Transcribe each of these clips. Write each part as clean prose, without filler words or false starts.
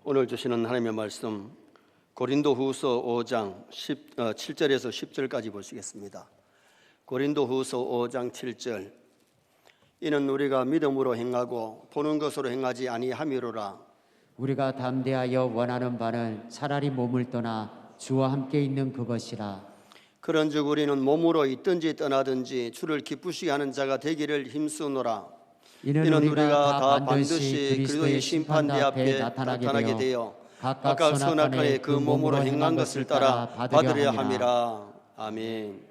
오늘 주시는 하나님의 말씀 고린도후서 5장 7절에서 10절까지 보시겠습니다. 고린도후서 5장 7절. 이는 우리가 믿음으로 행하고 보는 것으로 행하지 아니함이로라. 우리가 담대하여 원하는 바는 차라리 몸을 떠나 주와 함께 있는 그것이라. 그런즉 우리는 몸으로 있든지 떠나든지 주를 기쁘시게 하는 자가 되기를 힘쓰노라. 이는 우리가 다 반드시 그리스도의 심판대 앞에 나타나게 되어 각각 선악간에 그 몸으로 행한 것을 따라 받으려 함이라. 아멘.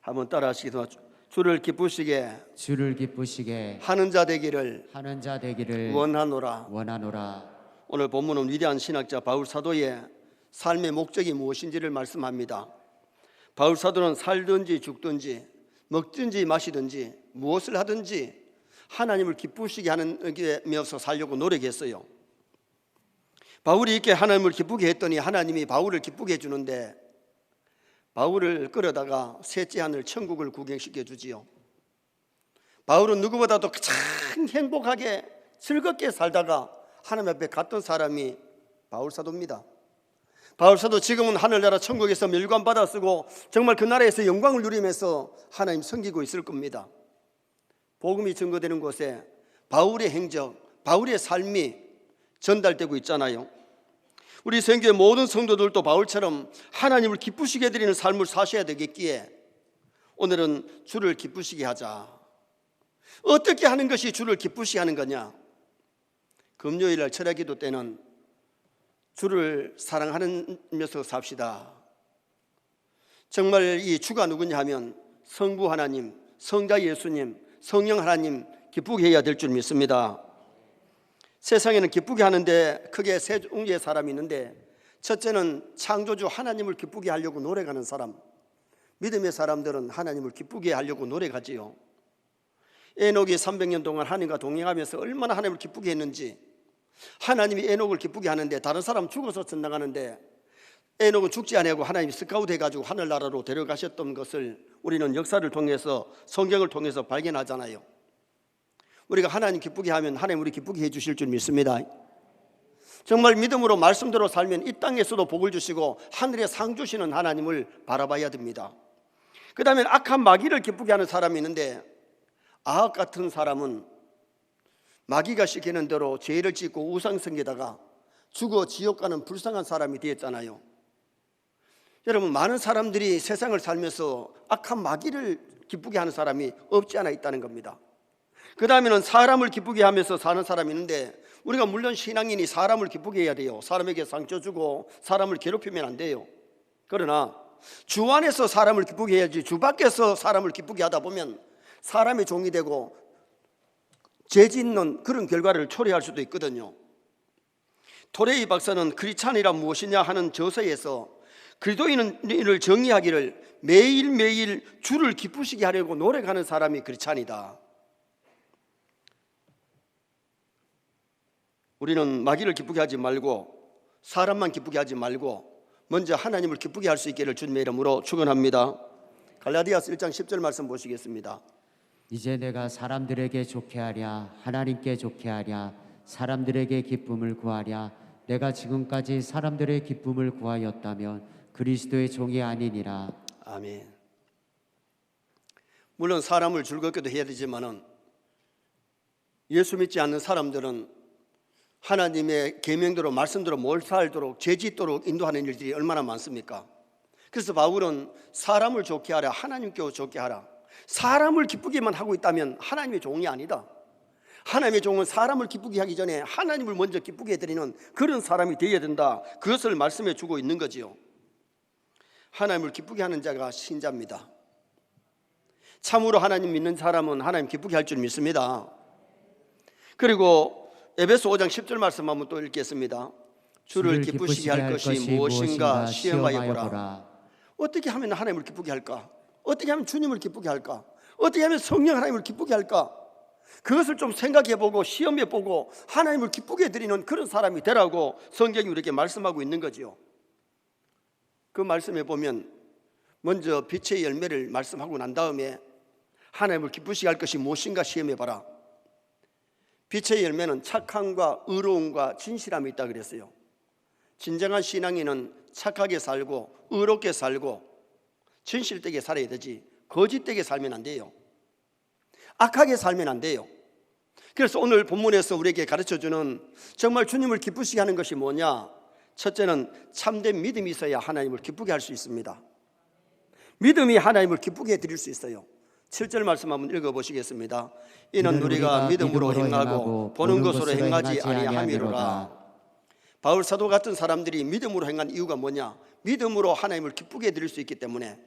한번 따라 하시겠습니다. 주를 기쁘시게 하는 자 되기를 원하노라. 오늘 본문은 위대한 신학자 바울 사도의 삶의 목적이 무엇인지를 말씀합니다. 바울 사도는 살든지 죽든지 먹든지 마시든지 무엇을 하든지 하나님을 기쁘시게 하면서 살려고 노력했어요. 바울이 이렇게 하나님을 기쁘게 했더니 하나님이 바울을 기쁘게 해주는데 바울을 끌어다가 셋째 하늘 천국을 구경시켜 주지요. 바울은 누구보다도 가장 행복하게 즐겁게 살다가 하나님 앞에 갔던 사람이 바울 사도입니다. 바울 사도 지금은 하늘나라 천국에서 멸관받아 쓰고 정말 그 나라에서 영광을 누리면서 하나님 섬기고 있을 겁니다. 복음이 증거되는 곳에 바울의 행적, 바울의 삶이 전달되고 있잖아요. 우리 선교의 모든 성도들도 바울처럼 하나님을 기쁘시게 해드리는 삶을 사셔야 되겠기에 오늘은 주를 기쁘시게 하자. 어떻게 하는 것이 주를 기쁘시게 하는 거냐? 금요일날 철야기도 때는 주를 사랑하면서 삽시다. 정말 이 주가 누구냐 하면 성부 하나님, 성자 예수님, 성령 하나님 기쁘게 해야 될 줄 믿습니다. 세상에는 기쁘게 하는데 크게 세 종류의 사람이 있는데, 첫째는 창조주 하나님을 기쁘게 하려고 노력하는 사람. 믿음의 사람들은 하나님을 기쁘게 하려고 노력하지요. 에녹이 300년 동안 하나님과 동행하면서 얼마나 하나님을 기쁘게 했는지. 하나님이 에녹을 기쁘게 하는데 다른 사람 죽어서 전당하는데 에녹은 죽지 아니하고 하나님이 스카우트 해가지고 하늘나라로 데려가셨던 것을 우리는 역사를 통해서 성경을 통해서 발견하잖아요. 우리가 하나님 기쁘게 하면 하나님 우리 기쁘게 해주실 줄 믿습니다. 정말 믿음으로 말씀대로 살면 이 땅에서도 복을 주시고 하늘에 상 주시는 하나님을 바라봐야 됩니다. 그 다음에 악한 마귀를 기쁘게 하는 사람이 있는데, 아합 같은 사람은 마귀가 시키는 대로 죄를 짓고 우상 섬기다가 죽어 지옥 가는 불쌍한 사람이 되었잖아요. 여러분, 많은 사람들이 세상을 살면서 악한 마귀를 기쁘게 하는 사람이 없지 않아 있다는 겁니다. 그 다음에는 사람을 기쁘게 하면서 사는 사람이 있는데, 우리가 물론 신앙인이 사람을 기쁘게 해야 돼요. 사람에게 상처 주고 사람을 괴롭히면 안 돼요. 그러나 주 안에서 사람을 기쁘게 해야지 주 밖에서 사람을 기쁘게 하다 보면 사람의 종이 되고 죄 짓는 그런 결과를 초래할 수도 있거든요. 토레이 박사는 크리스찬이란 무엇이냐 하는 저서에서 그리스도인을 정의하기를 매일매일 주를 기쁘시게 하려고 노력하는 사람이 크리스찬이다. 우리는 마귀를 기쁘게 하지 말고 사람만 기쁘게 하지 말고 먼저 하나님을 기쁘게 할 수 있기를 주님의 이름으로 축원합니다. 갈라디아서 1장 10절 말씀 보시겠습니다. 이제 내가 사람들에게 좋게 하랴 하나님께 좋게 하랴 사람들에게 기쁨을 구하랴 내가 지금까지 사람들의 기쁨을 구하였다면 그리스도의 종이 아니니라. 아멘. 물론 사람을 즐겁게도 해야 되지만은 예수 믿지 않는 사람들은 하나님의 계명대로 말씀대로 뭘 살도록 죄 짓도록 인도하는 일들이 얼마나 많습니까? 그래서 바울은 사람을 좋게 하라 하나님께 좋게 하라. 사람을 기쁘게만 하고 있다면 하나님의 종이 아니다. 하나님의 종은 사람을 기쁘게 하기 전에 하나님을 먼저 기쁘게 해드리는 그런 사람이 되어야 된다. 그것을 말씀해 주고 있는 거지요. 하나님을 기쁘게 하는 자가 신자입니다. 참으로 하나님 믿는 사람은 하나님 기쁘게 할 줄 믿습니다. 그리고 에베소 5장 10절 말씀 한번 또 읽겠습니다. 주를 기쁘시게 할 것이 무엇인가 시험하여 보라. 어떻게 하면 하나님을 기쁘게 할까? 어떻게 하면 주님을 기쁘게 할까? 어떻게 하면 성령 하나님을 기쁘게 할까? 그것을 좀 생각해보고 시험해보고 하나님을 기쁘게 해드리는 그런 사람이 되라고 성경이 우리에게 말씀하고 있는 거지요. 그 말씀에 보면 먼저 빛의 열매를 말씀하고 난 다음에 하나님을 기쁘시게 할 것이 무엇인가 시험해봐라. 빛의 열매는 착함과 의로움과 진실함이 있다 그랬어요. 진정한 신앙인은 착하게 살고 의롭게 살고 진실되게 살아야 되지 거짓되게 살면 안 돼요. 악하게 살면 안 돼요. 그래서 오늘 본문에서 우리에게 가르쳐주는 정말 주님을 기쁘시게 하는 것이 뭐냐? 첫째는 참된 믿음이 있어야 하나님을 기쁘게 할 수 있습니다. 믿음이 하나님을 기쁘게 해드릴 수 있어요. 7절 말씀 한번 읽어보시겠습니다. 이는 우리가 믿음으로 행하고 보는 것으로 행하지 아니함이로라. 바울 사도 같은 사람들이 믿음으로 행한 이유가 뭐냐? 믿음으로 하나님을 기쁘게 해드릴 수 있기 때문에.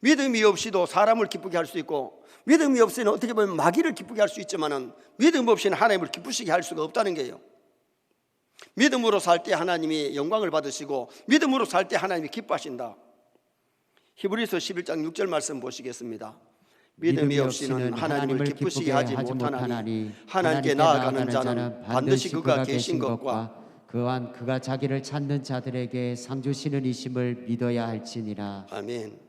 믿음이 없이도 사람을 기쁘게 할 수 있고, 믿음이 없이는 어떻게 보면 마귀를 기쁘게 할 수 있지만은 믿음 없이는 하나님을 기쁘시게 할 수가 없다는 거예요. 믿음으로 살 때 하나님이 영광을 받으시고 믿음으로 살 때 하나님이 기뻐하신다. 히브리서 11장 6절 말씀 보시겠습니다. 믿음이 없이는 하나님을 기쁘시게 하지 못하나니 하나님께 나아가는 자는 반드시 그가 계신 것과 또한 그가 자기를 찾는 자들에게 상 주시는 이심을 믿어야 할지니라. 아멘.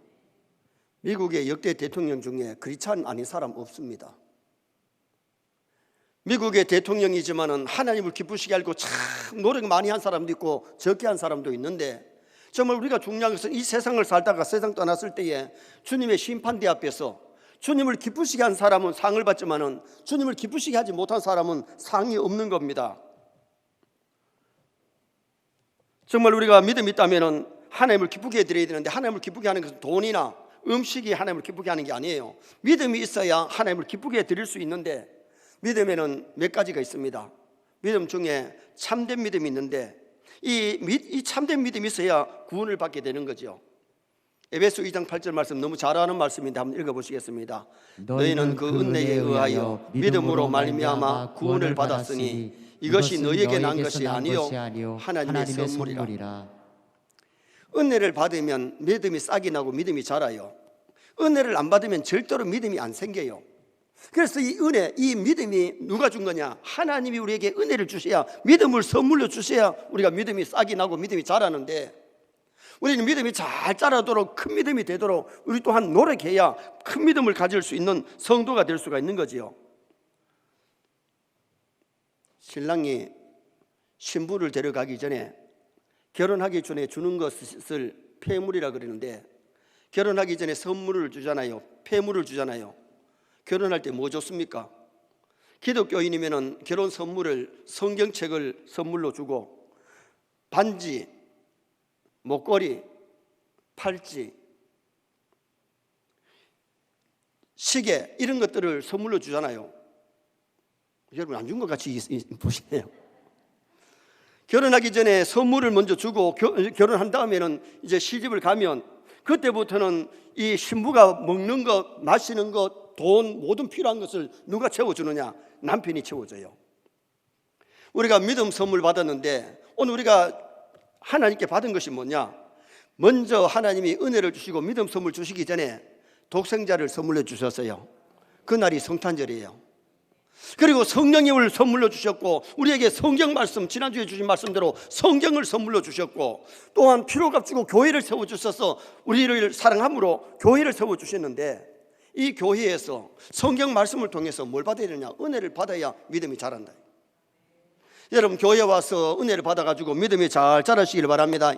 미국의 역대 대통령 중에 크리스찬 아닌 사람 없습니다. 미국의 대통령이지만은 하나님을 기쁘시게 알고 참 노력 많이 한 사람도 있고 적게 한 사람도 있는데, 정말 우리가 중요한 것은 이 세상을 살다가 세상 떠났을 때에 주님의 심판대 앞에서 주님을 기쁘시게 한 사람은 상을 받지만은 주님을 기쁘시게 하지 못한 사람은 상이 없는 겁니다. 정말 우리가 믿음이 있다면은 하나님을 기쁘게 해드려야 되는데, 하나님을 기쁘게 하는 것은 돈이나 음식이 하나님을 기쁘게 하는 게 아니에요. 믿음이 있어야 하나님을 기쁘게 해드릴 수 있는데, 믿음에는 몇 가지가 있습니다. 믿음 중에 참된 믿음이 있는데, 이 참된 믿음이 있어야 구원을 받게 되는 거죠. 에베소 2장 8절 말씀 너무 잘 아는 말씀인데 한번 읽어보시겠습니다. 너희는 그 은혜에 의하여 믿음으로 말미암아 구원을 받았으니 이것이 너희에게 난 것이 아니요 하나님의 선물이라. 은혜를 받으면 믿음이 싹이 나고 믿음이 자라요. 은혜를 안 받으면 절대로 믿음이 안 생겨요. 그래서 이 은혜, 이 믿음이 누가 준 거냐? 하나님이 우리에게 은혜를 주셔야, 믿음을 선물로 주셔야 우리가 믿음이 싹이 나고 믿음이 자라는데, 우리는 믿음이 잘 자라도록, 큰 믿음이 되도록 우리 또한 노력해야 큰 믿음을 가질 수 있는 성도가 될 수가 있는 거지요. 신랑이 신부를 데려가기 전에, 결혼하기 전에 주는 것을 폐물이라 그러는데, 결혼하기 전에 선물을 주잖아요. 폐물을 주잖아요. 결혼할 때 뭐 줬습니까? 기독교인이면은 결혼 선물을 성경책을 선물로 주고, 반지, 목걸이, 팔찌, 시계, 이런 것들을 선물로 주잖아요. 여러분 안 준 것 같이 보시네요. 결혼하기 전에 선물을 먼저 주고 결혼한 다음에는 이제 시집을 가면 그때부터는 이 신부가 먹는 것, 마시는 것, 돈, 모든 필요한 것을 누가 채워주느냐? 남편이 채워줘요. 우리가 믿음 선물 받았는데 오늘 우리가 하나님께 받은 것이 뭐냐? 먼저 하나님이 은혜를 주시고 믿음 선물 주시기 전에 독생자를 선물로 주셨어요. 그날이 성탄절이에요. 그리고 성령님을 선물로 주셨고, 우리에게 성경 말씀, 지난주에 주신 말씀대로 성경을 선물로 주셨고, 또한 피로값 주고 교회를 세워주셔서 우리를 사랑함으로 교회를 세워주셨는데, 이 교회에서 성경 말씀을 통해서 뭘 받아야 되느냐? 은혜를 받아야 믿음이 자란다. 여러분, 교회 와서 은혜를 받아가지고 믿음이 잘 자라시길 바랍니다.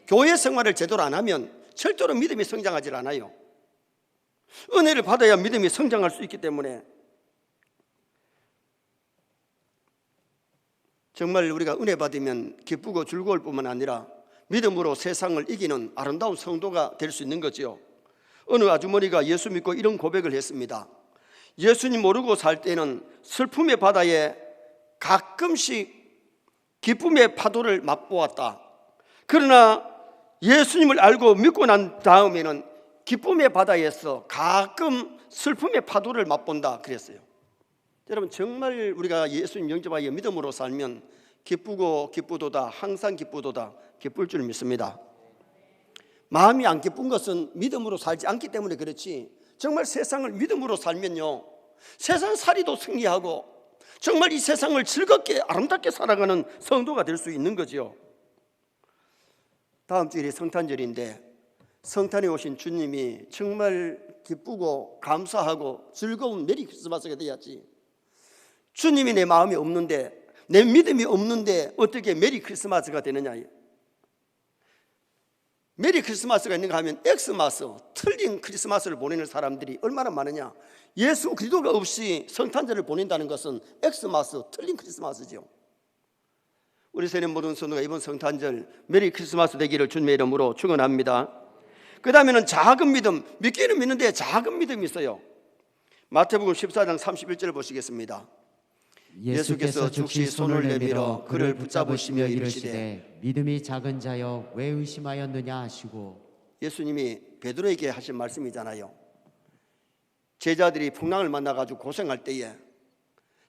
교회 생활을 제대로 안 하면 절대로 믿음이 성장하지 않아요. 은혜를 받아야 믿음이 성장할 수 있기 때문에 정말 우리가 은혜 받으면 기쁘고 즐거울 뿐만 아니라 믿음으로 세상을 이기는 아름다운 성도가 될 수 있는 거죠. 어느 아주머니가 예수 믿고 이런 고백을 했습니다. 예수님 모르고 살 때는 슬픔의 바다에 가끔씩 기쁨의 파도를 맛보았다. 그러나 예수님을 알고 믿고 난 다음에는 기쁨의 바다에서 가끔 슬픔의 파도를 맛본다 그랬어요. 여러분, 정말 우리가 예수님 영접하여 믿음으로 살면 기쁘고 기쁘도다, 항상 기쁘도다, 기쁠 줄 믿습니다. 마음이 안 기쁜 것은 믿음으로 살지 않기 때문에 그렇지, 정말 세상을 믿음으로 살면요, 세상 살이도 승리하고 정말 이 세상을 즐겁게 아름답게 살아가는 성도가 될 수 있는 거죠. 다음 주일이 성탄절인데 성탄에 오신 주님이 정말 기쁘고 감사하고 즐거운 메리 크리스마스가 되어야지. 주님이 내 마음에 없는데 내 믿음이 없는데 어떻게 메리 크리스마스가 되느냐. 메리 크리스마스가 있는가 하면 엑스마스, 틀린 크리스마스를 보내는 사람들이 얼마나 많으냐. 예수 그리스도가 없이 성탄절을 보낸다는 것은 엑스마스, 틀린 크리스마스죠. 우리 세례 모든 성도가 이번 성탄절 메리 크리스마스 되기를 주님의 이름으로 축원합니다. 그 다음에는 작은 믿음, 믿기는 믿는데 작은 믿음이 있어요. 마태복음 14장 31절을 보시겠습니다. 예수께서 즉시 손을 내밀어 그를 붙잡으시며 이르시되 믿음이 작은 자여 왜 의심하였느냐 하시고. 예수님이 베드로에게 하신 말씀이잖아요. 제자들이 풍랑을 만나가지고 고생할 때에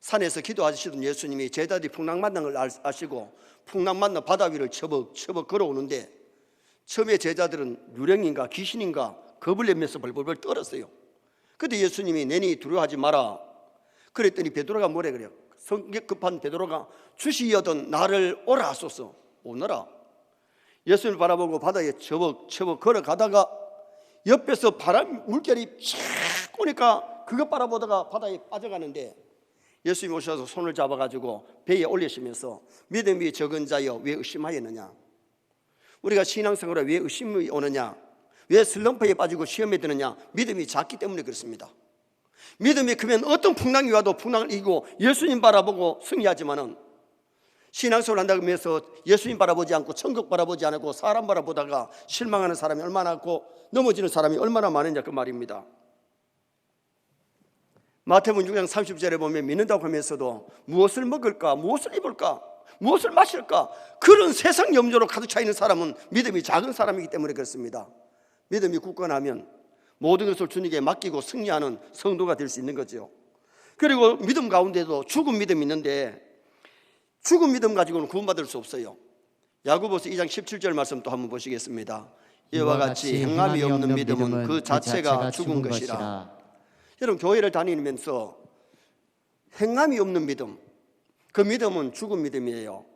산에서 기도하시던 예수님이 제자들이 풍랑 만난 걸 아시고 풍랑 만나 바다 위를 처벅 걸어오는데 처음에 제자들은 유령인가 귀신인가 겁을 내면서 벌벌 떨었어요. 그때 예수님이 내니 두려워하지 마라. 그랬더니 베드로가 뭐래 그래요? 성격 급한 베드로가 주시여던 나를 오라 하소서. 오너라. 예수님을 바라보고 바다에 처벅 걸어가다가 옆에서 바람 물결이 쫙 오니까 그것 바라보다가 바다에 빠져가는데 예수님이 오셔서 손을 잡아가지고 배에 올리시면서 믿음이 적은 자여 왜 의심하였느냐. 우리가 신앙생활에 왜 의심이 오느냐, 왜 슬럼프에 빠지고 시험에 드느냐, 믿음이 작기 때문에 그렇습니다. 믿음이 크면 어떤 풍랑이 와도 풍랑을 이기고 예수님 바라보고 승리하지만은 신앙생활을 한다고 해서 예수님 바라보지 않고 천국 바라보지 않고 사람 바라보다가 실망하는 사람이 얼마나 많고 넘어지는 사람이 얼마나 많으냐 그 말입니다. 마태복음 6장 30절에 보면 믿는다고 하면서도 무엇을 먹을까, 무엇을 입을까, 무엇을 마실까, 그런 세상 염려로 가득 차 있는 사람은 믿음이 작은 사람이기 때문에 그렇습니다. 믿음이 굳건하면 모든 것을 주님께 맡기고 승리하는 성도가 될 수 있는 거죠. 그리고 믿음 가운데도 죽은 믿음이 있는데 죽은 믿음 가지고는 구원받을 수 없어요. 야고보서 2장 17절 말씀 또 한번 보시겠습니다. 이와 같이 행함이 없는 믿음은 그 자체가 죽은 것이라. 여러분, 교회를 다니면서 행함이 없는 믿음, 그 믿음은 죽은 믿음이에요.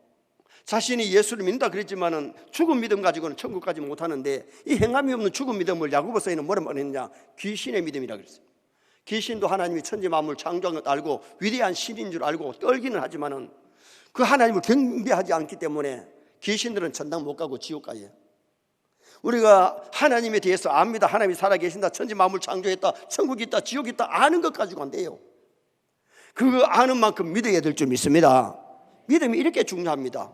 자신이 예수를 믿는다 그랬지만은 죽은 믿음 가지고는 천국 가지 못하는데 이 행함이 없는 죽은 믿음을 야고보서에는 뭐라 말했느냐, 귀신의 믿음이라 그랬어요. 귀신도 하나님이 천지 만물 창조한 것 알고 위대한 신인 줄 알고 떨기는 하지만은 그 하나님을 경배하지 않기 때문에 귀신들은 천당 못 가고 지옥 가요. 우리가 하나님에 대해서 압니다. 하나님이 살아계신다, 천지 만물 창조했다, 천국이 있다, 지옥이 있다 아는 것 가지고 안 돼요. 그거 아는 만큼 믿어야 될 줄 믿습니다. 믿음이 이렇게 중요합니다.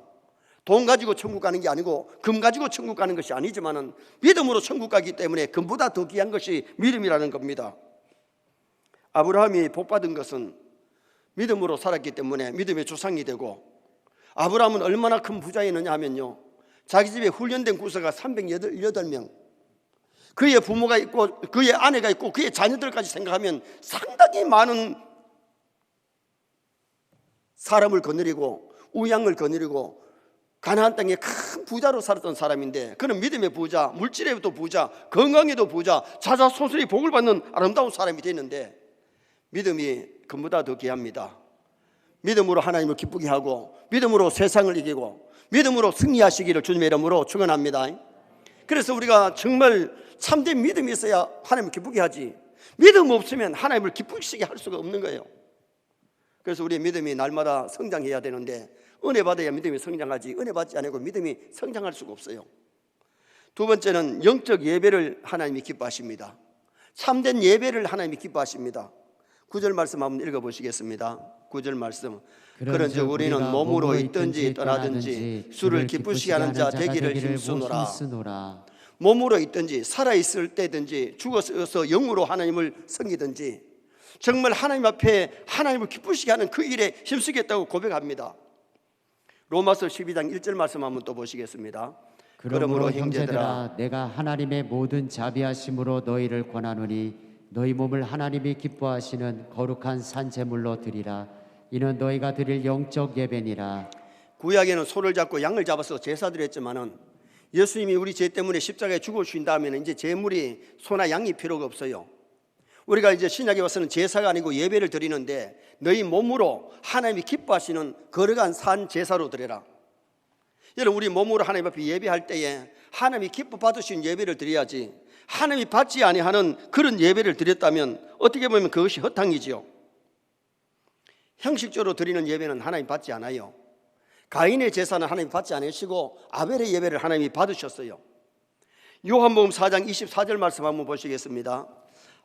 돈 가지고 천국 가는 게 아니고 금 가지고 천국 가는 것이 아니지만은 믿음으로 천국 가기 때문에 금보다 더 귀한 것이 믿음이라는 겁니다. 아브라함이 복받은 것은 믿음으로 살았기 때문에 믿음의 조상이 되고, 아브라함은 얼마나 큰 부자였느냐 하면요, 자기 집에 훈련된 구서가 318명, 그의 부모가 있고 그의 아내가 있고 그의 자녀들까지 생각하면 상당히 많은 사람을 거느리고 우양을 거느리고 가나안 땅에 큰 부자로 살았던 사람인데, 그는 믿음의 부자, 물질에도 부자, 건강에도 부자, 자자손손이 복을 받는 아름다운 사람이 됐는데 믿음이 금보다 더 귀합니다. 믿음으로 하나님을 기쁘게 하고 믿음으로 세상을 이기고 믿음으로 승리하시기를 주님의 이름으로 축원합니다. 그래서 우리가 정말 참된 믿음이 있어야 하나님을 기쁘게 하지, 믿음 없으면 하나님을 기쁘시게 할 수가 없는 거예요. 그래서 우리의 믿음이 날마다 성장해야 되는데, 은혜 받아야 믿음이 성장하지 은혜 받지 않고 믿음이 성장할 수가 없어요. 두 번째는 영적 예배를 하나님이 기뻐하십니다. 참된 예배를 하나님이 기뻐하십니다. 9절 말씀 한번 읽어보시겠습니다. 9절 말씀. 그런즉 우리는 몸으로 있든지 떠나든지 주를 기쁘시게 하는 자 되기를 힘쓰노라. 몸으로 있든지 살아있을 때든지 죽어서 영으로 하나님을 섬기든지 정말 하나님 앞에 하나님을 기쁘시게 하는 그 일에 힘쓰겠다고 고백합니다. 로마서 12장 1절 말씀 한번 또 보시겠습니다. 그러므로 형제들아, 내가 하나님의 모든 자비하심으로 너희를 권하노니 너희 몸을 하나님이 기뻐하시는 거룩한 산 제물로 드리라. 이는 너희가 드릴 영적 예배니라. 구약에는 소를 잡고 양을 잡아서 제사드렸지만은 예수님이 우리 죄 때문에 십자가에 죽으신 다음에는 이제 제물이 소나 양이 필요가 없어요. 우리가 이제 신약에 와서는 제사가 아니고 예배를 드리는데, 너희 몸으로 하나님이 기뻐하시는 거룩한 산 제사로 드려라. 여러분, 우리 몸으로 하나님 앞에 예배할 때에 하나님이 기뻐 받으신 예배를 드려야지, 하나님이 받지 아니하는 그런 예배를 드렸다면 어떻게 보면 그것이 허탕이지요. 형식적으로 드리는 예배는 하나님 받지 않아요. 가인의 제사는 하나님이 받지 않으시고 아벨의 예배를 하나님이 받으셨어요. 요한복음 4장 24절 말씀 한번 보시겠습니다.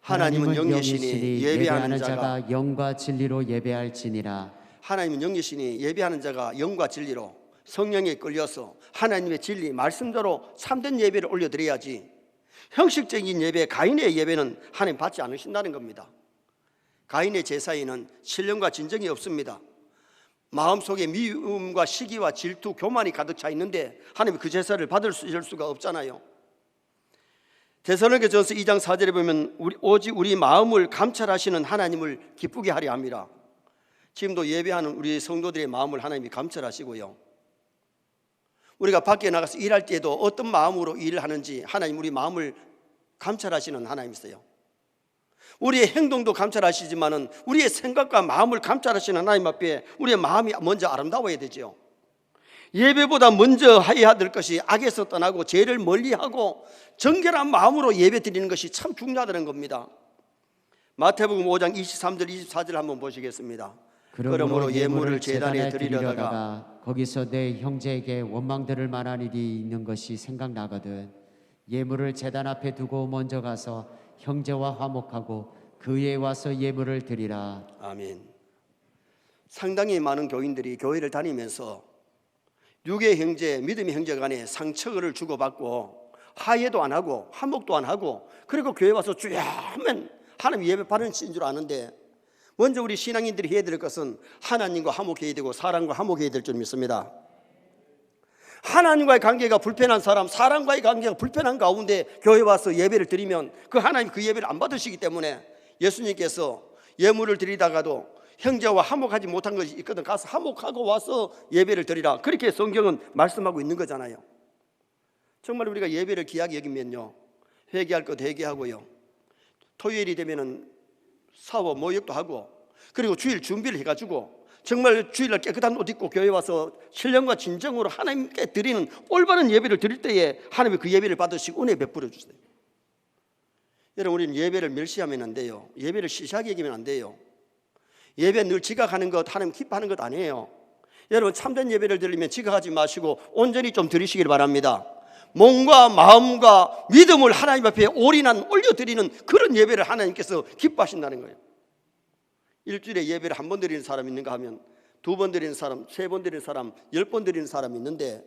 하나님은 영이시니 예배하는 자가 영과 진리로 예배할지니라. 하나님은 영이시니 예배하는 자가 영과 진리로 성령에 끌려서 하나님의 진리 말씀대로 참된 예배를 올려드려야지, 형식적인 예배, 가인의 예배는 하나님 받지 않으신다는 겁니다. 가인의 제사에는 신령과 진정이 없습니다. 마음속에 미움과 시기와 질투, 교만이 가득 차 있는데 하나님이 그 제사를 받을 수가 없잖아요. 데살로니가전서 2장 4절에 보면 오직 우리 마음을 감찰하시는 하나님을 기쁘게 하려 합니다. 지금도 예배하는 우리 성도들의 마음을 하나님이 감찰하시고요, 우리가 밖에 나가서 일할 때에도 어떤 마음으로 일을 하는지 하나님 우리 마음을 감찰하시는 하나님이세요. 우리의 행동도 감찰하시지만은 우리의 생각과 마음을 감찰하시는 하나님 앞에 우리의 마음이 먼저 아름다워야 되죠. 예배보다 먼저 해야 될 것이 악에서 떠나고 죄를 멀리하고 정결한 마음으로 예배 드리는 것이 참 중요하다는 겁니다. 마태복음 5장 23절 24절 한번 보시겠습니다. 그러므로 예물을 제단에 드리려다가 거기서 내 형제에게 원망 들을 만한 일이 있는 것이 생각나거든 예물을 제단 앞에 두고 먼저 가서 형제와 화목하고 그에 와서 예물을 드리라. 아멘. 상당히 많은 교인들이 교회를 다니면서 육의 형제, 믿음의 형제 간에 상처를 주고받고 화해도 안 하고 화목도 안 하고, 그리고 교회 와서 주야 하면 하나님 예배 받는 줄 아는데, 먼저 우리 신앙인들이 해야 될 것은 하나님과 화목해야 되고 사람과 화목해야 될 줄 믿습니다. 하나님과의 관계가 불편한 사람, 사람과의 관계가 불편한 가운데 교회 와서 예배를 드리면 그 하나님 그 예배를 안 받으시기 때문에 예수님께서 예물을 드리다가도 형제와 화목하지 못한 것이 있거든 가서 화목하고 와서 예배를 드리라, 그렇게 성경은 말씀하고 있는 거잖아요. 정말 우리가 예배를 귀하게 여기면요, 회개할 것 회개하고요, 토요일이 되면은 사워 모욕도 하고, 그리고 주일 준비를 해가지고 정말 주일날 깨끗한 옷 입고 교회 와서 신령과 진정으로 하나님께 드리는 올바른 예배를 드릴 때에 하나님이 그 예배를 받으시고 은혜 베풀어 주세요. 여러분, 우리는 예배를 멸시하면 안 돼요. 예배를 시시하게 여기면 안 돼요. 예배 늘 지각하는 것, 하나님 기뻐하는 것 아니에요. 여러분, 참된 예배를 드리면 지각하지 마시고 온전히 좀 드리시길 바랍니다. 몸과 마음과 믿음을 하나님 앞에 올려드리는 그런 예배를 하나님께서 기뻐하신다는 거예요. 일주일에 예배를 한 번 드리는 사람이 있는가 하면 2번 드리는 사람, 3번 드리는 사람, 10번 드리는 사람이 있는데,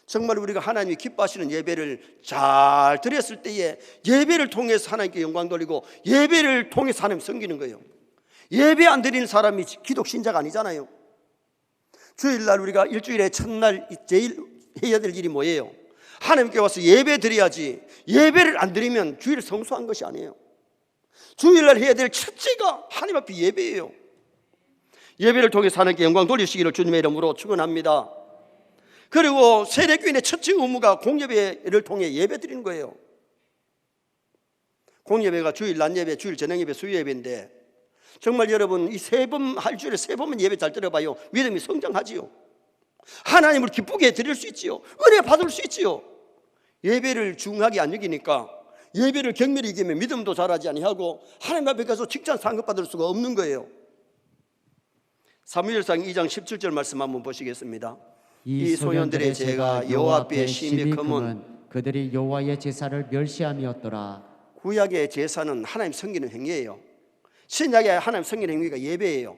정말 우리가 하나님이 기뻐하시는 예배를 잘 드렸을 때에 예배를 통해서 하나님께 영광 돌리고 예배를 통해서 하나님 섬기는 거예요. 예배 안 드리는 사람이 기독 신자가 아니잖아요. 주일날 우리가 일주일에 첫날 제일 해야 될 일이 뭐예요? 하나님께 와서 예배 드려야지. 예배를 안 드리면 주일을 성수한 것이 아니에요. 주일날 해야 될 첫째가 하나님 앞에 예배예요. 예배를 통해서 하나님께 영광 돌리시기를 주님의 이름으로 축원합니다. 그리고 세례교인의 첫째 의무가 공예배를 통해 예배 드리는 거예요. 공예배가 주일 낮 예배, 주일 저녁 예배, 수요 예배인데, 정말 여러분 이 3번 할 주일에 3번만 예배 잘 들어봐요. 믿음이 성장하지요. 하나님을 기쁘게 드릴 수 있지요. 은혜 받을 수 있지요. 예배를 중하게 안 여기니까 예배를 경멸히 여기면 믿음도 자라지 아니하고 하나님 앞에 가서 칭찬 상급받을 수가 없는 거예요. 사무엘상 2장 17절 말씀 한번 보시겠습니다. 이 소년들의 죄가 여호와 앞에 심히 크면 그들이 여호와의 제사를 멸시함이었더라. 구약의 제사는 하나님 섬기는 행위예요. 신약의 하나님 섬기는 행위가 예배예요.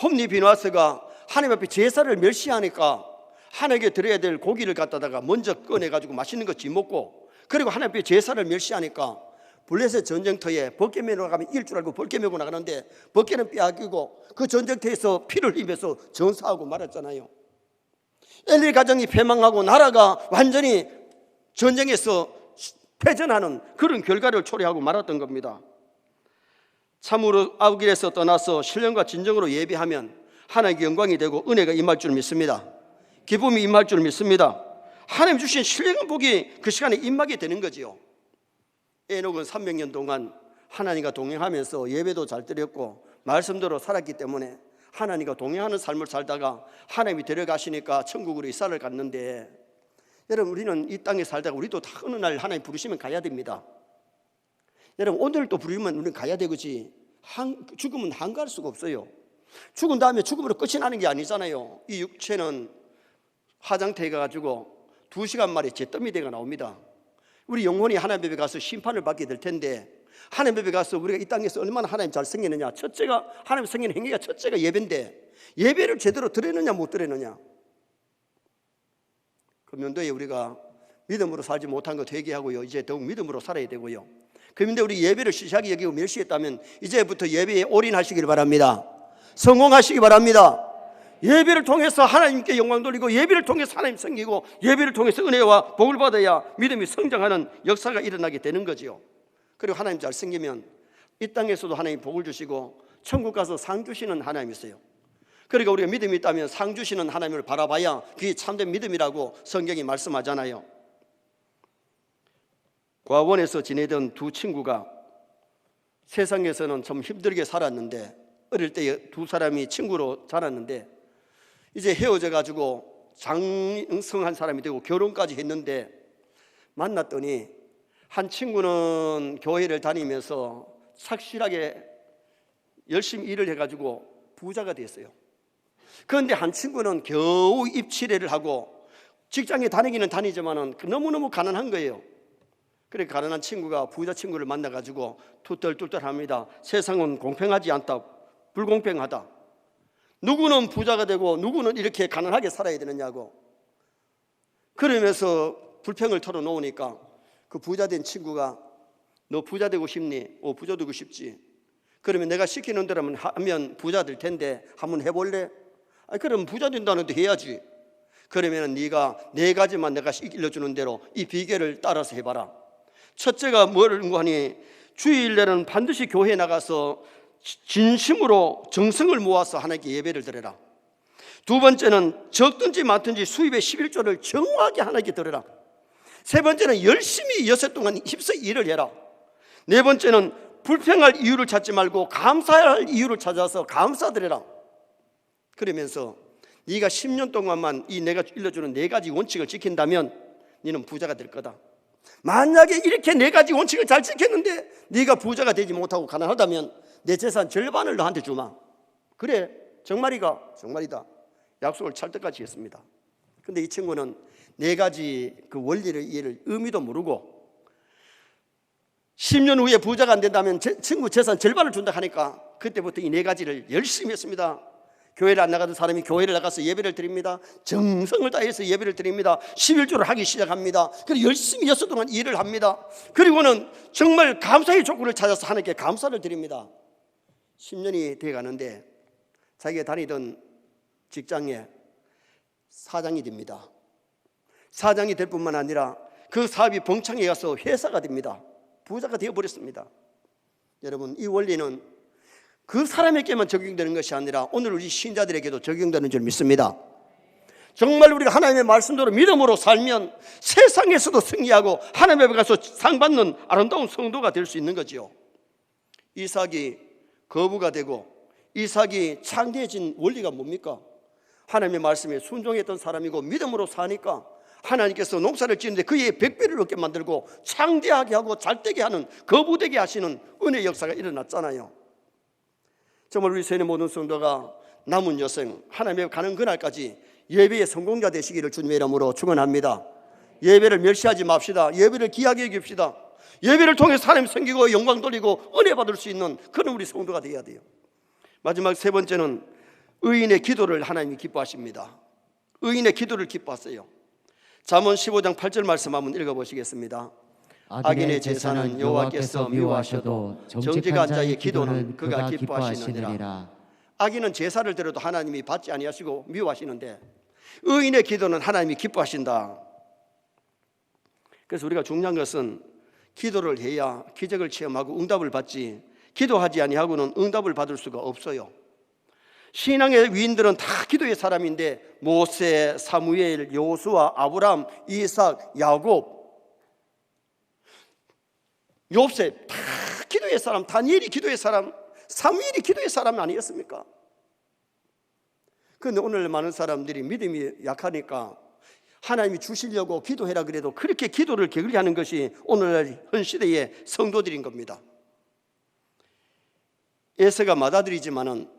홈리 비누아스가 하나님 앞에 제사를 멸시하니까 하나님께 드려야 될 고기를 갖다가 먼저 꺼내가지고 맛있는 거 쥐먹고, 그리고 하나님 앞에 제사를 멸시하니까 블레셋 전쟁터에 벗개 메고 나가면 이길 줄 알고 벗개 메고 나가는데 벗개는 빼앗기고 그 전쟁터에서 피를 흘리면서 전사하고 말았잖아요. 엘리 가정이 패망하고 나라가 완전히 전쟁에서 패전하는 그런 결과를 초래하고 말았던 겁니다. 참으로 앞길에서 떠나서 신령과 진정으로 예배하면 하나님께 영광이 되고 은혜가 임할 줄 믿습니다. 기쁨이 임할 줄 믿습니다. 하나님 주신 신령한 복이 그 시간에 임하게 되는 거지요. 에녹은 300년 동안 하나님과 동행하면서 예배도 잘 드렸고 말씀대로 살았기 때문에 하나님과 동행하는 삶을 살다가 하나님이 데려가시니까 천국으로 이사를 갔는데, 여러분 우리는 이 땅에 살다가 우리도 다 어느 날 하나님 부르시면 가야 됩니다. 여러분 오늘 또 부르면 우리는 가야 되겠지. 죽으면 한가할 수가 없어요. 죽은 다음에 죽음으로 끝이 나는 게 아니잖아요. 이 육체는 화장터에 가가지고 2시간 만에 잿더미 대가 나옵니다. 우리 영혼이 하나님 앞에 가서 심판을 받게 될 텐데, 하나님 앞에 가서 우리가 이 땅에서 얼마나 하나님 잘 생겼느냐, 첫째가 하나님 생긴 행위가 첫째가 예배인데, 예배를 제대로 드렸느냐 못 드렸느냐. 그 면도에 우리가 믿음으로 살지 못한 것 회개하고요, 이제 더욱 믿음으로 살아야 되고요. 그런데 우리 예배를 시시하게 여기고 멸시했다면 이제부터 예배에 올인하시길 바랍니다. 성공하시기 바랍니다. 예배를 통해서 하나님께 영광 돌리고, 예배를 통해서 하나님 섬기고, 예배를 통해서 은혜와 복을 받아야 믿음이 성장하는 역사가 일어나게 되는 거지요. 그리고 하나님 잘 섬기면 이 땅에서도 하나님 복을 주시고 천국 가서 상 주시는 하나님이 있어요. 그러니까 우리가 믿음이 있다면 상 주시는 하나님을 바라봐야 그게 참된 믿음이라고 성경이 말씀하잖아요. 과원에서 지내던 두 친구가 세상에서는 좀 힘들게 살았는데, 어릴 때 두 사람이 친구로 자랐는데 이제 헤어져 가지고 장성한 사람이 되고 결혼까지 했는데, 만났더니 한 친구는 교회를 다니면서 착실하게 열심히 일을 해가지고 부자가 됐어요. 그런데 한 친구는 겨우 입치레를 하고 직장에 다니기는 다니지만은 너무너무 가난한 거예요. 그래 가난한 친구가 부자 친구를 만나가지고 투덜투덜합니다. 세상은 공평하지 않다, 불공평하다. 누구는 부자가 되고 누구는 이렇게 가난하게 살아야 되느냐고. 그러면서 불평을 털어놓으니까 그 부자 된 친구가, 너 부자 되고 싶니? 부자 되고 싶지. 그러면 내가 시키는 대로 하면 부자 될 텐데 한번 해볼래? 그럼 부자 된다는데 해야지. 그러면 네가 4가지만 내가 일러주는 대로 이 비결을 따라서 해봐라. 첫째가 뭐라고 하니, 주일날은 반드시 교회에 나가서 진심으로 정성을 모아서 하나님께 예배를 드려라. 두 번째는 적든지 많든지 수입의 11조를 정확하게 하나님께 드려라. 세 번째는 열심히 여섯 동안 힘써 일을 해라. 네 번째는 불평할 이유를 찾지 말고 감사할 이유를 찾아서 감사드려라. 그러면서 네가 10년 동안만 이 내가 일러주는 4가지 원칙을 지킨다면 너는 부자가 될 거다. 만약에 이렇게 4가지 원칙을 잘 지켰는데 네가 부자가 되지 못하고 가난하다면 내 재산 절반을 너한테 주마. 그래, 정말이가? 정말이다. 약속을 찰떡같이 했습니다. 근데 이 친구는 4가지 그 원리를 이해를 의미도 모르고 10년 후에 부자가 안 된다면 친구 재산 절반을 준다 하니까 그때부터 이 4가지를 열심히 했습니다. 교회를 안 나가던 사람이 교회를 나가서 예배를 드립니다. 정성을 다해서 예배를 드립니다. 11조를 하기 시작합니다. 그리고 열심히 6 동안 일을 합니다. 그리고는 정말 감사의 조건을 찾아서 하나님께 감사를 드립니다. 10년이 돼 가는데 자기가 다니던 직장에 사장이 됩니다. 사장이 될 뿐만 아니라 그 사업이 번창해 가서 회사가 됩니다. 부자가 되어버렸습니다. 여러분, 이 원리는 그 사람에게만 적용되는 것이 아니라 오늘 우리 신자들에게도 적용되는 줄 믿습니다. 정말 우리가 하나님의 말씀대로 믿음으로 살면 세상에서도 승리하고 하나님 앞에 가서 상 받는 아름다운 성도가 될 수 있는 거지요. 이삭이 거부가 되고 이삭이 창대해진 원리가 뭡니까? 하나님의 말씀에 순종했던 사람이고 믿음으로 사니까 하나님께서 농사를 지는데 그의 100배를 얻게 만들고 창대하게 하고 잘되게 하는, 거부되게 하시는 은혜의 역사가 일어났잖아요. 정말 우리 세뇌 모든 성도가 남은 여생 하나님에 가는 그날까지 예배의 성공자 되시기를 주님의 이름으로 축원합니다. 예배를 멸시하지 맙시다. 예배를 귀하게 여깁시다. 예배를 통해서 하나님 섬기고 영광 돌리고 은혜 받을 수 있는 그런 우리 성도가 되어야 돼요. 마지막 3번째는 의인의 기도를 하나님이 기뻐하십니다. 의인의 기도를 기뻐하세요. 잠언 15장 8절 말씀 한번 읽어보시겠습니다. 악인의 제사는 여호와께서 미워하셔도 정직한 자의 기도는 그가 기뻐하시느니라. 악인은 제사를 드려도 하나님이 받지 아니하시고 미워하시는데 의인의 기도는 하나님이 기뻐하신다. 그래서 우리가 중요한 것은 기도를 해야 기적을 체험하고 응답을 받지, 기도하지 아니하고는 응답을 받을 수가 없어요. 신앙의 위인들은 다 기도의 사람인데 모세, 사무엘, 여호수아, 아브람, 이삭, 야곱, 욥세 다 기도의 사람, 다니엘이 기도의 사람, 사무엘이 기도의 사람 아니었습니까? 그런데 오늘 많은 사람들이 믿음이 약하니까 하나님이 주시려고 기도해라 그래도 그렇게 기도를 게을리 하는 것이 오늘날 현 시대의 성도들인 겁니다. 에서가 맏아들이지만은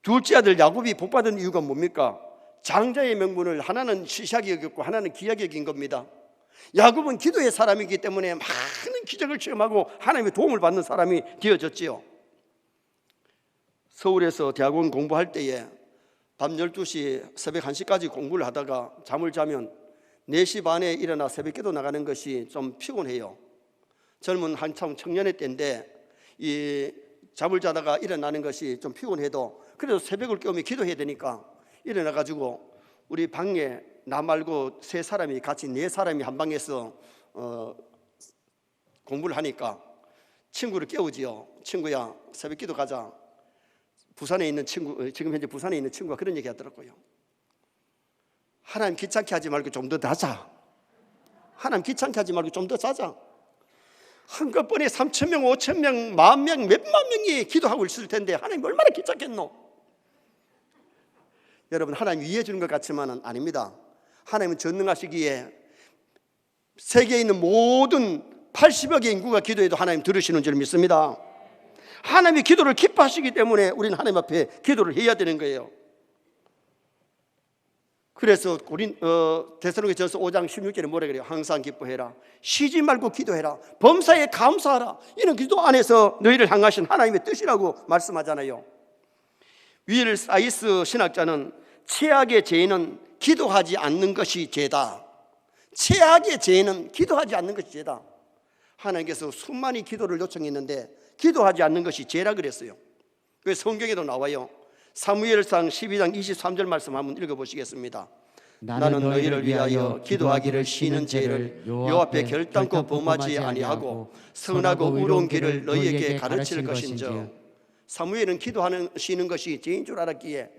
둘째 아들 야곱이 복받은 이유가 뭡니까? 장자의 명분을 하나는 시시하게 여겼고 하나는 귀하게 여긴 겁니다. 야곱은 기도의 사람이기 때문에 많은 기적을 체험하고 하나님의 도움을 받는 사람이 되어졌지요. 서울에서 대학원 공부할 때에 밤 12시 새벽 1시까지 공부를 하다가 잠을 자면 4시 반에 일어나 새벽기도 나가는 것이 좀 피곤해요. 젊은 한참 청년의 때인데 이 잠을 자다가 일어나는 것이 좀 피곤해도 그래도 새벽을 깨우며 기도해야 되니까 일어나가지고 우리 방에 나 말고 3사람이 같이 4사람이 한 방에서 공부를 하니까 친구를 깨우지요. 친구야, 새벽기도 가자. 부산에 있는 친구, 지금 현재 부산에 있는 친구가 그런 얘기 하더라고요. 하나님 귀찮게 하지 말고 좀 더 자자. 하나님 귀찮게 하지 말고 좀 더 자자. 한꺼번에 3,000명, 5,000명, 10,000명, 몇만 명이 기도하고 있을 텐데 하나님 얼마나 귀찮겠노? 여러분, 하나님 위해 주는 것 같지만은 아닙니다. 하나님은 전능하시기에 세계에 있는 모든 80여 개 인구가 기도해도 하나님 들으시는 줄 믿습니다. 하나님이 기도를 기뻐하시기 때문에 우리는 하나님 앞에 기도를 해야 되는 거예요. 그래서 데살로니가전서 5장 16절에 뭐라 그래요? 항상 기뻐해라, 쉬지 말고 기도해라, 범사에 감사하라. 이런 기도 안에서 너희를 향하신 하나님의 뜻이라고 말씀하잖아요. 윌 사이스 신학자는 최악의 죄는 기도하지 않는 것이 죄다. 최악의 죄는 기도하지 않는 것이 죄다. 하나님께서 수많은 기도를 요청했는데 기도하지 않는 것이 죄라 그랬어요. 그 성경에도 나와요. 사무엘상 12장 23절 말씀 한번 읽어보시겠습니다. 나는 너희를 위하여 기도하기를 쉬는 죄를 여호와 앞에 결단코 범하지 아니하고 선하고 의로운 길을 너희에게 가르칠 것인즉. 사무엘은 기도하는 쉬는 것이 죄인 줄 알았기에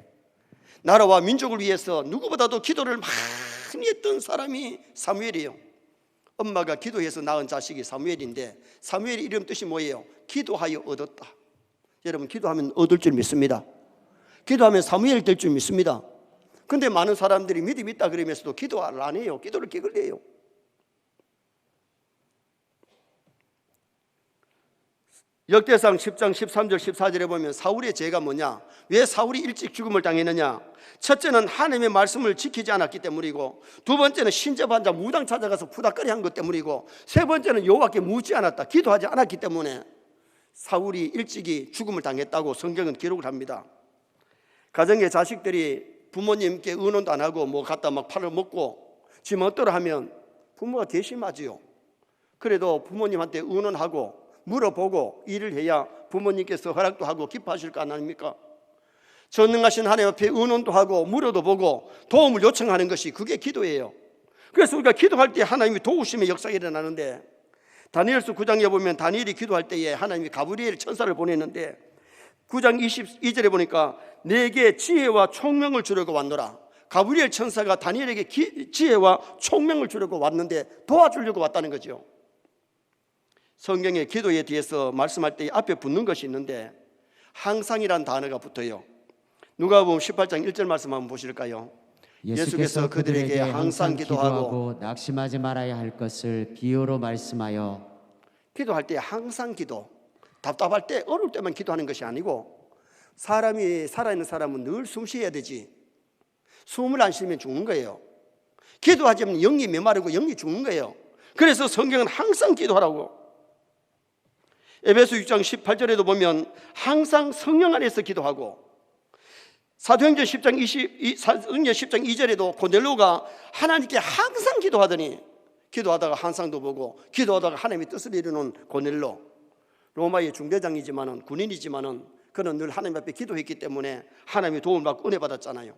나라와 민족을 위해서 누구보다도 기도를 많이 했던 사람이 사무엘이에요. 엄마가 기도해서 낳은 자식이 사무엘인데 사무엘의 이름 뜻이 뭐예요? 기도하여 얻었다. 여러분, 기도하면 얻을 줄 믿습니다. 기도하면 사무엘 될 줄 믿습니다. 근데 많은 사람들이 믿음 있다 그러면서도 기도를 안 해요. 기도를 게을리해요. 역대상 10장 13절 14절에 보면 사울의 죄가 뭐냐? 왜 사울이 일찍 죽음을 당했느냐? 첫째는 하나님의 말씀을 지키지 않았기 때문이고, 두 번째는 신접한 자 무당 찾아가서 푸닥거리 한 것 때문이고, 세 번째는 여호와께 묻지 않았다, 기도하지 않았기 때문에 사울이 일찍이 죽음을 당했다고 성경은 기록을 합니다. 가정의 자식들이 부모님께 의논도 안 하고 뭐 갖다 막 팔아먹고 지 멋대로 하면 부모가 괘씸하지요. 그래도 부모님한테 의논하고 물어보고 일을 해야 부모님께서 허락도 하고 기뻐하실 거 아닙니까? 전능하신 하나님 앞에 의논도 하고 물어도 보고 도움을 요청하는 것이 그게 기도예요. 그래서 우리가 기도할 때 하나님이 도우심의 역사가 일어나는데, 다니엘서 9장에 보면 다니엘이 기도할 때에 하나님이 가브리엘 천사를 보냈는데 9장 22절에 보니까 내게 지혜와 총명을 주려고 왔노라. 가브리엘 천사가 다니엘에게 지혜와 총명을 주려고 왔는데 도와주려고 왔다는 거죠. 성경의 기도에 대해서 말씀할 때 앞에 붙는 것이 있는데 항상이란 단어가 붙어요. 누가복음 18장 1절 말씀 한번 보실까요? 예수께서 그들에게 항상 기도하고 낙심하지 말아야 할 것을 비유로 말씀하여. 기도할 때 항상 기도, 답답할 때 어려울 때만 기도하는 것이 아니고, 사람이 살아있는 사람은 늘 숨 쉬어야 되지. 숨을 안 쉬면 죽는 거예요. 기도하지 않으면 영이 메마르고 영이 죽는 거예요. 그래서 성경은 항상 기도하라고. 에베소 6장 18절에도 보면 항상 성령 안에서 기도하고, 사도행전 10장 2절에도 고넬료가 하나님께 항상 기도하더니 기도하다가 환상도 보고 기도하다가 하나님의 뜻을 이루는 고넬료, 로마의 중대장이지만은 군인이지만은 그는 늘 하나님 앞에 기도했기 때문에 하나님의 도움을 받고 은혜 받았잖아요.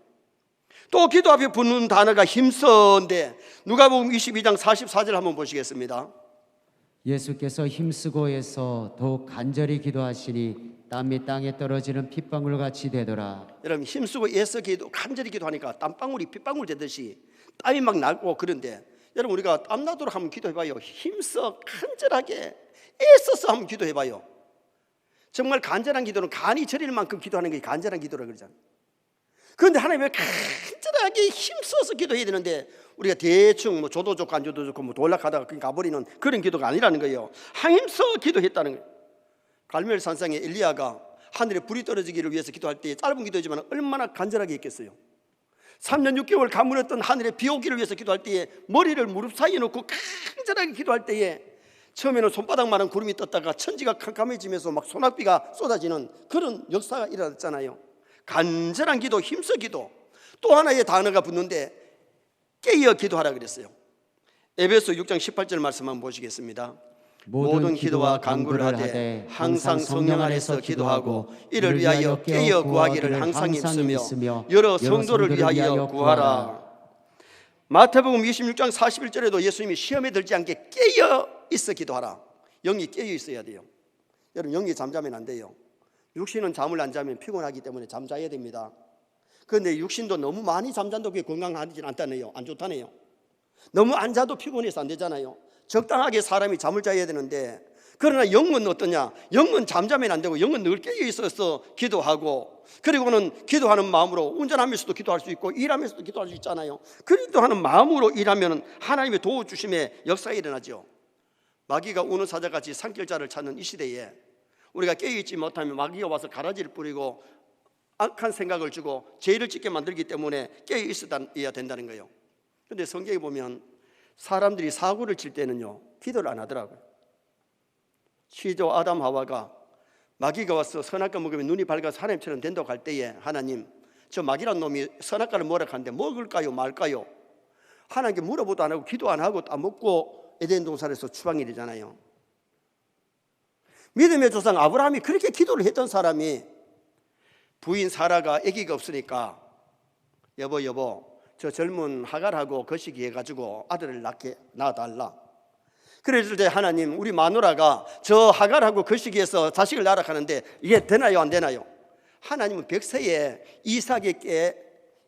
또 기도 앞에 붙는 단어가 힘써인데 누가복음 22장 44절 한번 보시겠습니다. 예수께서 힘쓰고 해서 더욱 간절히 기도하시니 땀이 땅에 떨어지는 핏방울 같이 되더라. 여러분, 힘쓰고 애써 기도, 간절히 기도하니까 땀방울이 핏방울 되듯이 땀이 막 나고 그런데, 여러분 우리가 땀 나도록 한번 기도해봐요. 힘써 간절하게 애써서 한번 기도해봐요. 정말 간절한 기도는 간이 저릴 만큼 기도하는 게 간절한 기도라 그러잖아요. 그런데 하나님 왜 간절하게 힘써서 기도해야 되는데 우리가 대충 뭐 줘도 좋고 안 줘도 좋고 뭐 돌락하다가 그냥 가버리는 그런 기도가 아니라는 거예요. 힘써 기도했다는 거예요. 갈멜산상에 엘리야가 하늘에 불이 떨어지기를 위해서 기도할 때 짧은 기도지만 얼마나 간절하게 했겠어요. 3년 6개월 가물었던 하늘에 비 오기를 위해서 기도할 때에 머리를 무릎 사이에 놓고 간절하게 기도할 때에 처음에는 손바닥만한 구름이 떴다가 천지가 캄캄해지면서 막 소낙비가 쏟아지는 그런 역사가 일어났잖아요. 간절한 기도, 힘써 기도. 또 하나의 단어가 붙는데 깨어 기도하라 그랬어요. 에베소 6장 18절 말씀 한번 보시겠습니다. 모든 기도와 간구를 하되 항상 성령 안에서 기도하고 이를 위하여 깨어 구하기를 항상 힘쓰며 여러 성도를 위하여 구하라. 마태복음 26장 41절에도 예수님이 시험에 들지 않게 깨어 있어 기도하라. 영이 깨어 있어야 돼요. 여러분, 영이 잠자면 안 돼요. 육신은 잠을 안 자면 피곤하기 때문에 잠자야 됩니다. 그런데 육신도 너무 많이 잠잔다고 그게 건강하지 않다네요. 안 좋다네요. 너무 안 자도 피곤해서 안 되잖아요. 적당하게 사람이 잠을 자야 되는데, 그러나 영은 어떠냐? 영은 잠자면 안 되고 영은 늘 깨어 있어서 기도하고, 그리고는 기도하는 마음으로 운전하면서도 기도할 수 있고 일하면서도 기도할 수 있잖아요. 기도하는 마음으로 일하면 하나님의 도와주심의 역사가 일어나죠. 마귀가 우는 사자같이 산길자를 찾는 이 시대에 우리가 깨어있지 못하면 마귀가 와서 가라지를 뿌리고 악한 생각을 주고 죄를 짓게 만들기 때문에 깨어 있어야 된다는 거예요. 그런데 성경에 보면 사람들이 사고를 칠 때는요, 기도를 안 하더라고요. 시조 아담 하와가 마귀가 와서 선악과 먹으면 눈이 밝아서 하나님처럼 된다고 할 때에 하나님, 저 마귀란 놈이 선악과를 먹으라 하는데 먹을까요 말까요? 하나님께 물어보도 안 하고 기도 안 하고 안 먹고 에덴 동산에서 추방이 되잖아요. 믿음의 조상 아브라함이 그렇게 기도를 했던 사람이 부인 사라가 아기가 없으니까 여보 저 젊은 하갈하고 거시기 해가지고 아들을 낳아달라. 그랬을 때 하나님, 우리 마누라가 저 하갈하고 거시기해서 자식을 낳으라 하는데 이게 되나요 안 되나요? 하나님은 백세에 이삭에게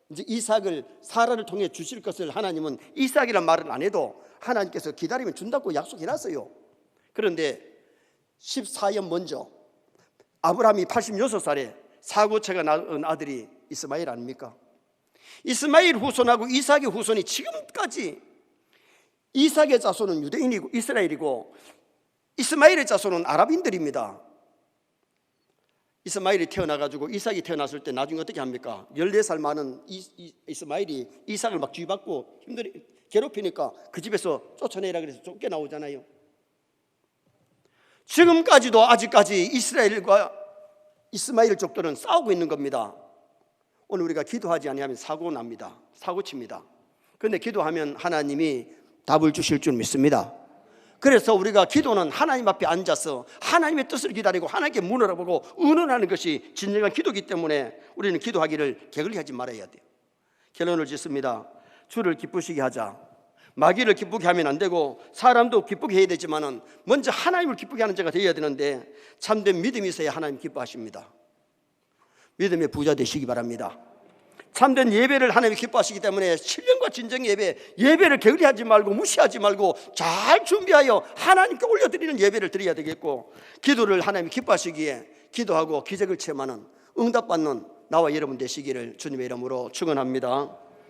이제 이삭을 사라를 통해 주실 것을 하나님은 이삭이란 말을 안 해도 하나님께서 기다리면 준다고 약속해놨어요. 그런데 14년 먼저 아브라함이 86살에 사고체가 낳은 아들이 이스마엘 아닙니까? 이스마엘 후손하고 이삭의 후손이 지금까지, 이삭의 자손은 유대인이고 이스라엘이고 이스마엘의 자손은 아랍인들입니다. 이스마엘이 태어나가지고 이삭이 태어났을 때 나중에 어떻게 합니까? 14살 많은 이스마엘이 이삭을 막 쥐받고 괴롭히니까 그 집에서 쫓아내라 그래서 쫓겨나오잖아요. 지금까지도 아직까지 이스라엘과 이스마엘 족들은 싸우고 있는 겁니다. 오늘 우리가 기도하지 아니하면 사고 납니다. 사고 칩니다. 그런데 기도하면 하나님이 답을 주실 줄 믿습니다. 그래서 우리가 기도는 하나님 앞에 앉아서 하나님의 뜻을 기다리고 하나님께 문을 보고 의논하는 것이 진정한 기도이기 때문에 우리는 기도하기를 게을리 하지 말아야 돼요. 결론을 짓습니다. 주를 기쁘시게 하자. 마귀를 기쁘게 하면 안 되고 사람도 기쁘게 해야 되지만은 먼저 하나님을 기쁘게 하는 자가 되어야 되는데 참된 믿음이 있어야 하나님 기뻐하십니다. 믿음의 부자 되시기 바랍니다. 참된 예배를 하나님이 기뻐하시기 때문에 신령과 진정 예배를 게을리하지 말고 무시하지 말고 잘 준비하여 하나님께 올려드리는 예배를 드려야 되겠고, 기도를 하나님이 기뻐하시기에 기도하고 기적을 체험하는 응답받는 나와 여러분 되시기를 주님의 이름으로 축원합니다.